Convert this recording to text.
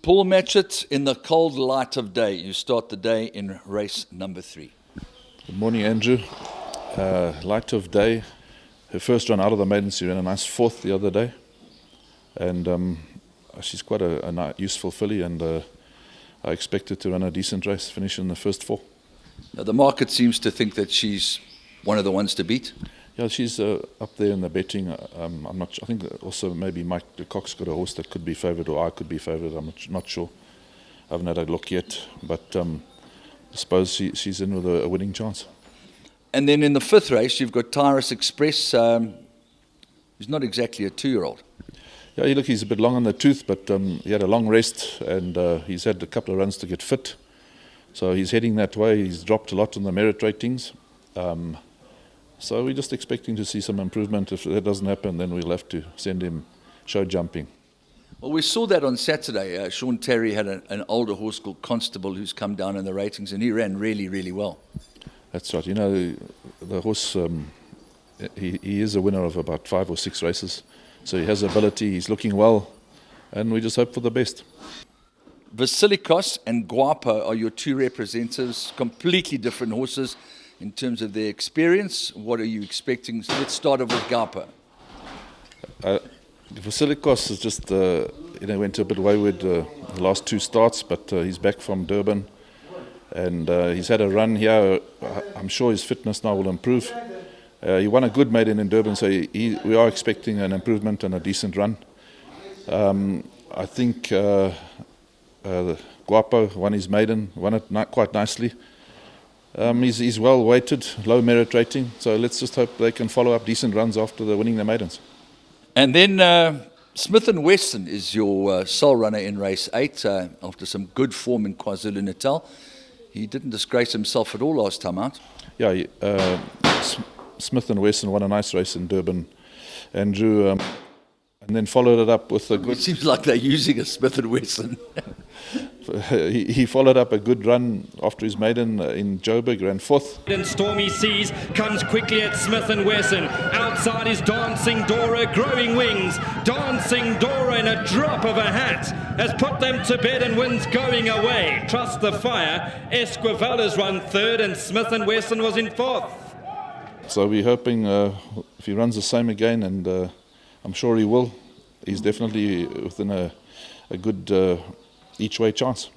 Paul Matchett, in the cold light of day, you start the day in race number 3. Good morning, Andrew. Light of day. Her first run out of the maiden, she ran a nice 4th the other day. And she's quite a useful filly, and I expect her to run a decent race, finish in the first 4. Now, the market seems to think that she's one of the ones to beat. Yeah, she's up there in the betting. I'm not. I think also maybe Mike de Kock's got a horse that could be favoured, or I could be favoured. I'm not sure. I haven't had a look yet, but I suppose she's in with a winning chance. And then in the 5th race, you've got Tyrus Express, who's not exactly a 2-year-old. Yeah, look, he's a bit long on the tooth, but he had a long rest, and he's had a couple of runs to get fit. So he's heading that way. He's dropped a lot on the merit ratings. So we're just expecting to see some improvement. If that doesn't happen, then we'll have to send him show jumping. Well, we saw that on Saturday. Sean Terry had an older horse called Constable who's come down in the ratings, and he ran really, really well. That's right. You know, the horse, he is a winner of about 5 or 6 races. So he has ability, he's looking well, and we just hope for the best. Vasilicos and Guapo are your 2 representatives, completely different horses in terms of their experience. What are you expecting? So let's start off with Guapo. Vasilicos is just, went a bit wayward the last 2 starts, but he's back from Durban, and he's had a run here. I'm sure his fitness now will improve. He won a good maiden in Durban, so we are expecting an improvement and a decent run. I think Guapo won his maiden, won it quite nicely. He's well weighted, low merit rating, so let's just hope they can follow up decent runs after winning their maidens. And then Smith & Wesson is your sole runner in race 8 after some good form in KwaZulu-Natal. He didn't disgrace himself at all last time out. Yeah, Smith & Wesson won a nice race in Durban, Andrew, and then followed it up with a good... It seems like they're using a Smith & Wesson. He followed up a good run after his maiden in Joburg, ran 4th. In stormy seas, comes quickly at Smith & Wesson. Outside is Dancing Dora, growing wings. Dancing Dora in a drop of a hat has put them to bed and wins going away. Trust the Fire. Esquivel run 3rd and Smith & Wesson was in 4th. So we're hoping if he runs the same again, and I'm sure he will, he's definitely within a good each-way chance.